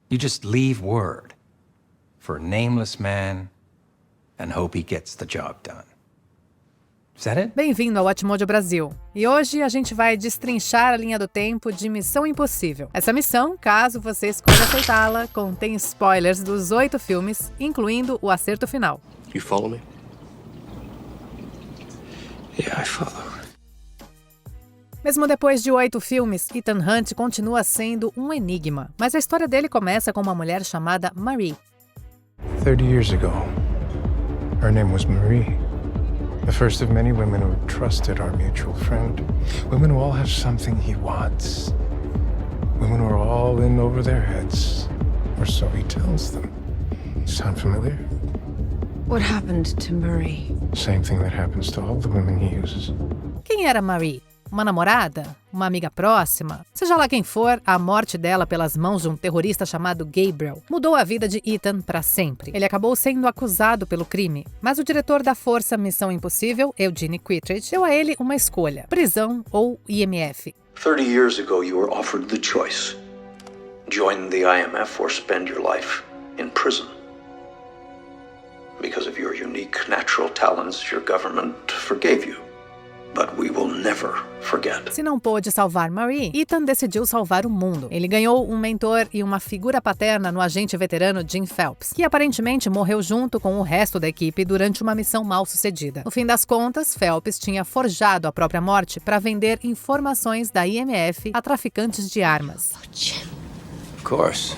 You just leave word for a nameless man and hope he gets the job done. Is that it? Bem-vindo ao Watchmojo Brasil. E hoje a gente vai destrinchar a linha do tempo de Missão Impossível. Essa missão, caso você escolha aceitá-la, contém spoilers dos 8 filmes, incluindo o acerto final. You follow me? Yeah, I follow. Mesmo depois de 8 filmes, Ethan Hunt continua sendo um enigma. Mas a história dele começa com uma mulher chamada Marie. 30 years ago, her name was Marie. The first of many women who trusted our mutual friend. Women who all have something he wants. Women who are all in over their heads. Or so he tells them. Sound familiar? What happened to Marie? Same thing that happens to all the women he uses. Quem era Marie? Uma namorada? Uma amiga próxima? Seja lá quem for, a morte dela pelas mãos de um terrorista chamado Gabriel mudou a vida de Ethan para sempre. Ele acabou sendo acusado pelo crime, mas o diretor da Força Missão Impossível, Eugene Kittredge, deu a ele uma escolha: prisão ou IMF. 30 years ago you were offered the choice. Join the IMF or spend your life in prison. Because of your unique natural talents, your government forgave you. But we will never forget. Se não pôde salvar Marie, Ethan decidiu salvar o mundo. Ele ganhou um mentor e uma figura paterna no agente veterano Jim Phelps, que aparentemente morreu junto com o resto da equipe durante uma missão mal-sucedida. No fim das contas, Phelps tinha forjado a própria morte para vender informações da IMF a traficantes de armas. Of course.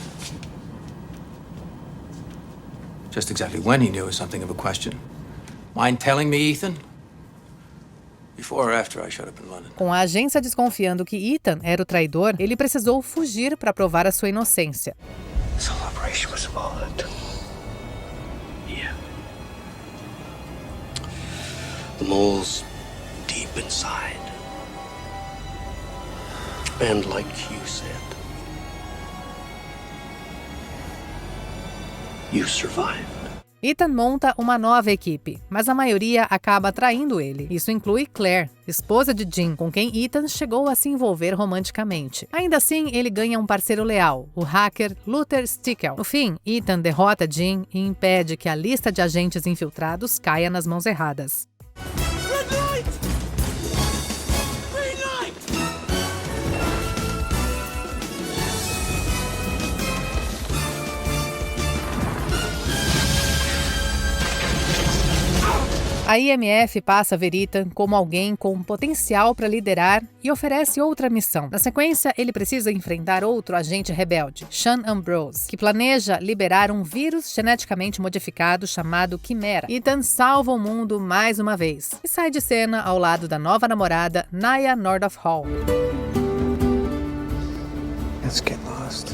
Just exactly when he knew is something of a question. Mind telling me, Ethan? Before or after I showed up in London? Com a agência desconfiando que Ethan era o traidor, ele precisou fugir para provar a sua inocência. This whole operation was involved. Yeah. The mole's deep inside. And like you said, you survived. Ethan monta uma nova equipe, mas a maioria acaba traindo ele. Isso inclui Claire, esposa de Jim, com quem Ethan chegou a se envolver romanticamente. Ainda assim, ele ganha um parceiro leal, o hacker Luther Stickel. No fim, Ethan derrota Jim e impede que a lista de agentes infiltrados caia nas mãos erradas. A IMF passa a ver Ethan como alguém com potencial para liderar e oferece outra missão. Na sequência, ele precisa enfrentar outro agente rebelde, Sean Ambrose, que planeja liberar um vírus geneticamente modificado chamado Quimera. Ethan salva o mundo mais uma vez e sai de cena ao lado da nova namorada, Nya Nordoff Hall. Let's get lost.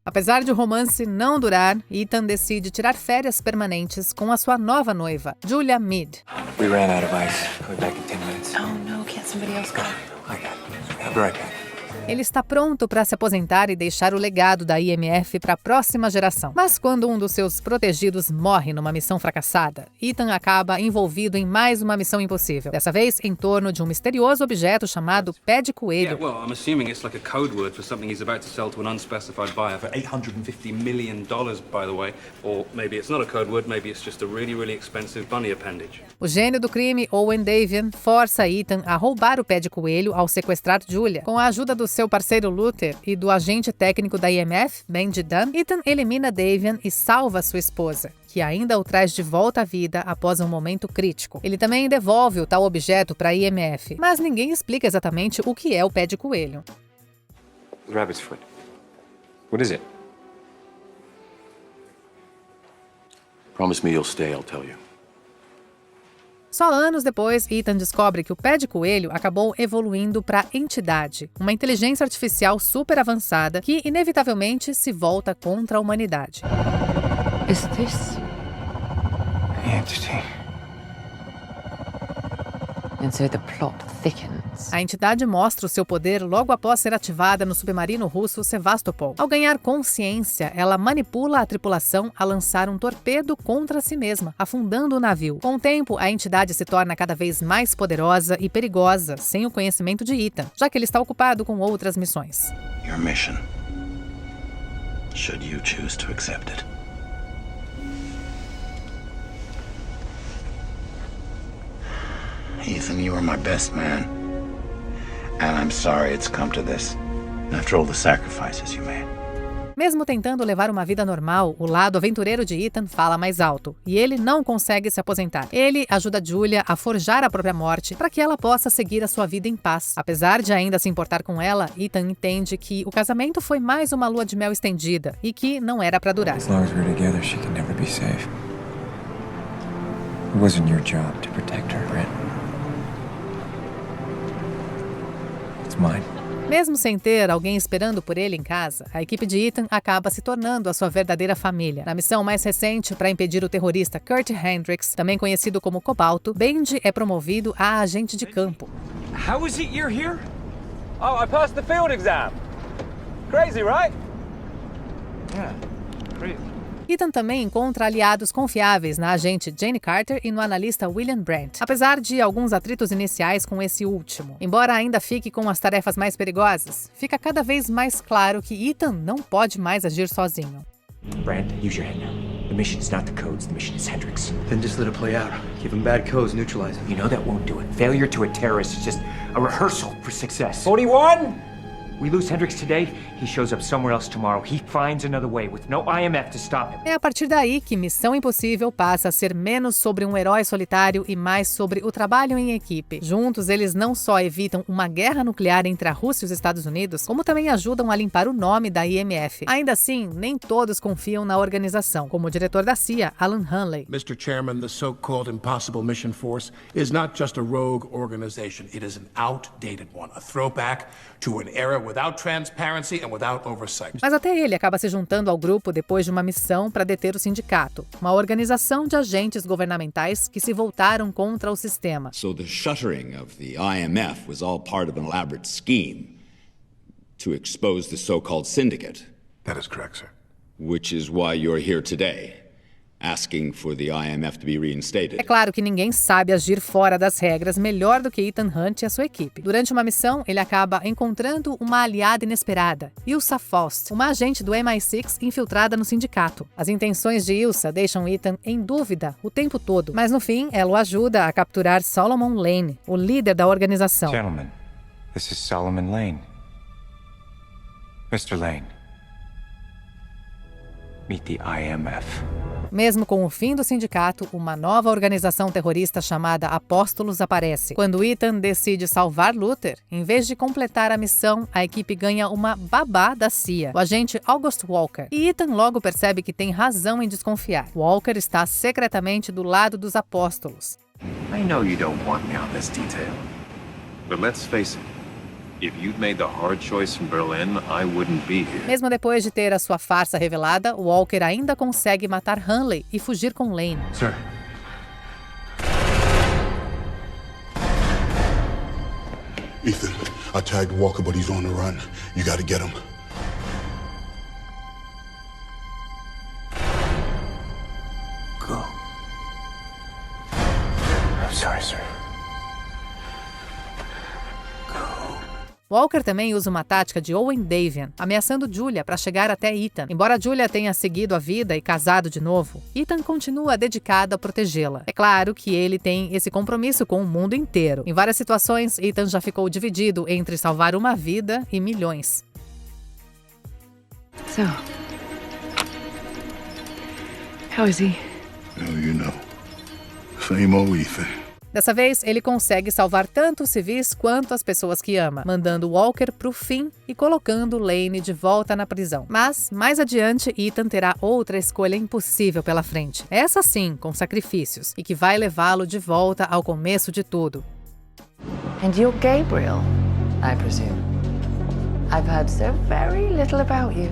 Apesar de o romance não durar, Ethan decide tirar férias permanentes com a sua nova noiva, Julia Mead. We ran out of ice. I'll be back in 10 minutes. Oh no, can't somebody else go? I got it. I'll be right back. Ele está pronto para se aposentar e deixar o legado da IMF para a próxima geração. Mas quando um dos seus protegidos morre numa missão fracassada, Ethan acaba envolvido em mais uma missão impossível. Dessa vez, em torno de um misterioso objeto chamado Pé de Coelho. Yeah, well, I'm assuming it's like a code word for something he's about to sell to an unspecified buyer for $850 million, by the way. Or maybe it's not a code word, maybe it's just a really, really expensive bunny appendage. O gênio do crime, Owen Davian, força Ethan a roubar o Pé de Coelho ao sequestrar Julia. Com a ajuda do seu parceiro Luther e do agente técnico da IMF, Benji Dunn, Ethan elimina Davian e salva sua esposa, que ainda o traz de volta à vida após um momento crítico. Ele também devolve o tal objeto para a IMF, mas ninguém explica exatamente o que é o Pé de Coelho. Rabbit's foot. What is it? Promise me you'll stay, I'll tell you. Só anos depois, Ethan descobre que o Pé de Coelho acabou evoluindo para Entidade, uma inteligência artificial super avançada que, inevitavelmente, se volta contra a humanidade. Is this? Entity. And so the plot thickens. A entidade mostra o seu poder logo após ser ativada no submarino russo Sevastopol. Ao ganhar consciência, ela manipula a tripulação a lançar um torpedo contra si mesma, afundando o navio. Com o tempo, a entidade se torna cada vez mais poderosa e perigosa, sem o conhecimento de Ethan, já que ele está ocupado com outras missões. Your mission should you choose to accept it. Ethan, you are my best man. And I'm sorry it's come to this. After all the sacrifices you made. Mesmo tentando levar uma vida normal, o lado aventureiro de Ethan fala mais alto, e ele não consegue se aposentar. Ele ajuda Julia a forjar a própria morte para que ela possa seguir a sua vida em paz. Apesar de ainda se importar com ela, Ethan entende que o casamento foi mais uma lua de mel estendida e que não era para durar. As long as we're together, she can never be safe. It wasn't your job to protect her, Brent. It's mine. Mesmo sem ter alguém esperando por ele em casa, a equipe de Ethan acaba se tornando a sua verdadeira família. Na missão mais recente para impedir o terrorista Kurt Hendricks, também conhecido como Cobalto, Benji é promovido a agente de campo. How is it you're here? Oh, I passed the field exam. Crazy, right? Yeah, crazy. Ethan também encontra aliados confiáveis na agente Jane Carter e no analista William Brandt, apesar de alguns atritos iniciais com esse último. Embora ainda fique com as tarefas mais perigosas, fica cada vez mais claro que Ethan não pode mais agir sozinho. Brand, use your head now. The mission's not the codes, the mission is Hendricks. Then just let it play out. Give him bad codes, neutralize him. You know that won't do it. Failure to a terrorist is just a rehearsal for success. 41? We lose Hendricks today, he shows up somewhere else tomorrow. He finds another way with no IMF to stop him. É a partir daí que Missão Impossível passa a ser menos sobre um herói solitário e mais sobre o trabalho em equipe. Juntos, eles não só evitam uma guerra nuclear entre a Rússia e os Estados Unidos, como também ajudam a limpar o nome da IMF. Ainda assim, nem todos confiam na organização, como o diretor da CIA, Alan Hunley. Mr. Chairman, the so-called Impossible Mission Force is not just a rogue organization. It is an outdated one, a throwback to an era without transparency and without oversight. Mas até ele acaba se juntando ao grupo depois de uma missão para deter o sindicato, uma organização de agentes governamentais que se voltaram contra o sistema. So the shuttering of the IMF was all part of an elaborate scheme to expose the so-called syndicate. That is correct, sir. Which is why you're here today, asking for the IMF to be reinstated. É claro que ninguém sabe agir fora das regras melhor do que Ethan Hunt e a sua equipe. Durante uma missão, ele acaba encontrando uma aliada inesperada, Ilsa Faust, uma agente do MI6 infiltrada no sindicato. As intenções de Ilsa deixam Ethan em dúvida o tempo todo, mas no fim, ela o ajuda a capturar Solomon Lane, o líder da organização. Gentlemen, this is Solomon Lane. Mr. Lane, meet the IMF. Mesmo com o fim do sindicato, uma nova organização terrorista chamada Apóstolos aparece. Quando Ethan decide salvar Luther, em vez de completar a missão, a equipe ganha uma babá da CIA, o agente August Walker. E Ethan logo percebe que tem razão em desconfiar. Walker está secretamente do lado dos Apóstolos. I know you don't want me on this detail. But let's face it. If you'd made the hard choice in Berlin, I wouldn't be here. Mesmo depois de ter a sua farsa revelada, Walker ainda consegue matar Hunley e fugir com Lane. Sir. Ethan, I tagged Walker, but he's on the run. You gotta get him. Go. I'm sorry, sir. Walker também usa uma tática de Owen Davian, ameaçando Julia para chegar até Ethan. Embora Julia tenha seguido a vida e casado de novo, Ethan continua dedicado a protegê-la. É claro que ele tem esse compromisso com o mundo inteiro. Em várias situações, Ethan já ficou dividido entre salvar uma vida e milhões. So, how is he? Oh, you know. Same old Ethan. Dessa vez, ele consegue salvar tanto os civis quanto as pessoas que ama, mandando Walker pro fim e colocando Lane de volta na prisão. Mas, mais adiante, Ethan terá outra escolha impossível pela frente. Essa sim, com sacrifícios, e que vai levá-lo de volta ao começo de tudo. And you're Gabriel, I presume. I've heard so very little about you.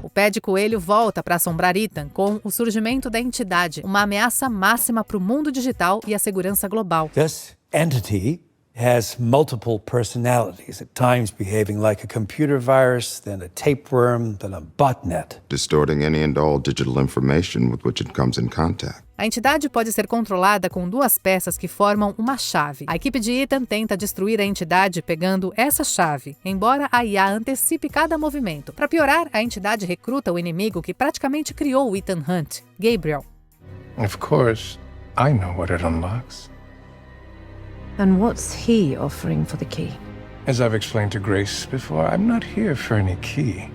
O pé de coelho volta para assombrar Ethan com o surgimento da entidade, uma ameaça máxima para o mundo digital e a segurança global. This entity has multiple personalities, at times behaving like a computer virus, then a tapeworm, then a botnet. Distorting any and all digital information with which it comes in contact. A entidade pode ser controlada com duas peças que formam uma chave. A equipe de Ethan tenta destruir a entidade pegando essa chave, embora a IA antecipe cada movimento. Para piorar, a entidade recruta o inimigo que praticamente criou o Ethan Hunt, Gabriel. Of course, I know what it unlocks. And what's he offering for the key? As I've explained to Grace before, I'm not here for any key,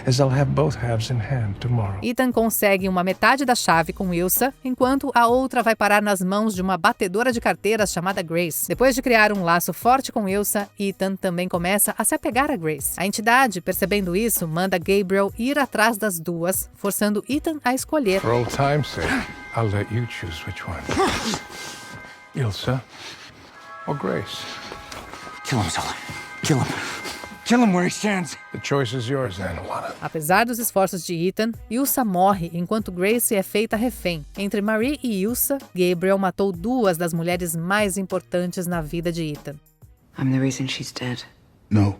as I'll have both halves in hand tomorrow. Ethan consegue uma metade da chave com Ilsa, enquanto a outra vai parar nas mãos de uma batedora de carteiras chamada Grace. Depois de criar um laço forte com Ilsa, Ethan também começa a se apegar a Grace. A entidade, percebendo isso, manda Gabriel ir atrás das duas, forçando Ethan a escolher. For old time's sake, I'll let you choose which one. Ilsa or Grace? Kill him, Sully. Kill him. Kill him where he stands. The choice is yours, Anwana. Apesar dos esforços de Ethan, Ilsa morre enquanto Grace é feita refém. Entre Marie e Ilsa, Gabriel matou duas das mulheres mais importantes na vida de Ethan. I'm the reason she's dead. No.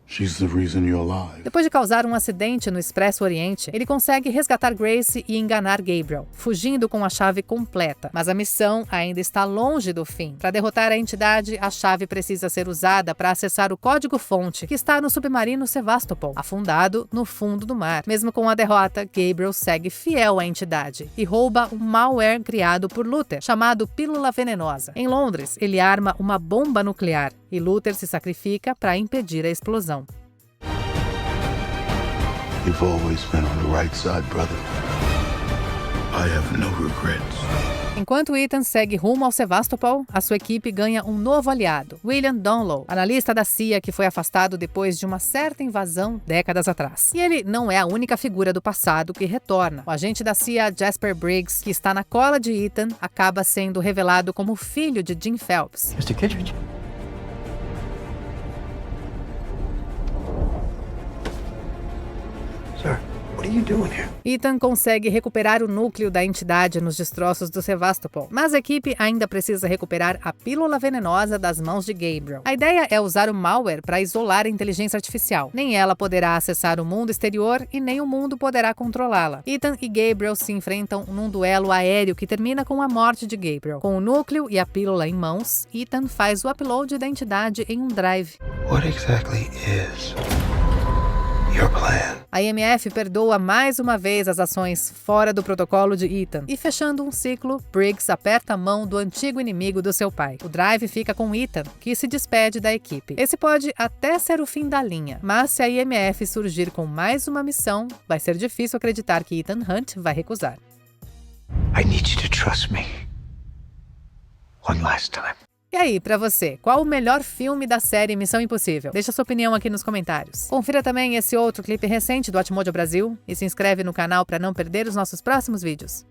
She's the reason you're alive. Depois de causar um acidente no Expresso Oriente, ele consegue resgatar Grace e enganar Gabriel, fugindo com a chave completa. Mas a missão ainda está longe do fim. Para derrotar a entidade, a chave precisa ser usada para acessar o código-fonte que está no submarino Sevastopol, afundado no fundo do mar. Mesmo com a derrota, Gabriel segue fiel à entidade e rouba um malware criado por Luther, chamado Pílula Venenosa. Em Londres, ele arma uma bomba nuclear e Luther se sacrifica para impedir a explosão. You've always been on the right side, brother. I have no regrets. Enquanto Ethan segue rumo ao Sevastopol, a sua equipe ganha um novo aliado, William Dunlow, analista da CIA que foi afastado depois de uma certa invasão décadas atrás. E ele não é a única figura do passado que retorna. O agente da CIA, Jasper Briggs, que está na cola de Ethan, acaba sendo revelado como filho de Jim Phelps. Mr. Kittredge. Sir, what are you doing here? Ethan consegue recuperar o núcleo da entidade nos destroços do Sevastopol, mas a equipe ainda precisa recuperar a pílula venenosa das mãos de Gabriel. A ideia é usar o malware para isolar a inteligência artificial. Nem ela poderá acessar o mundo exterior e nem o mundo poderá controlá-la. Ethan e Gabriel se enfrentam num duelo aéreo que termina com a morte de Gabriel. Com o núcleo e a pílula em mãos, Ethan faz o upload da entidade em um drive. What exactly is your plan? A IMF perdoa mais uma vez as ações fora do protocolo de Ethan. E fechando um ciclo, Briggs aperta a mão do antigo inimigo do seu pai. O drive fica com Ethan, que se despede da equipe. Esse pode até ser o fim da linha, mas se a IMF surgir com mais uma missão, vai ser difícil acreditar que Ethan Hunt vai recusar. I need you to trust me. One last time. E aí, pra você, qual o melhor filme da série Missão Impossível? Deixa sua opinião aqui nos comentários. Confira também esse outro clipe recente do Atmojo Brasil e se inscreve no canal para não perder os nossos próximos vídeos.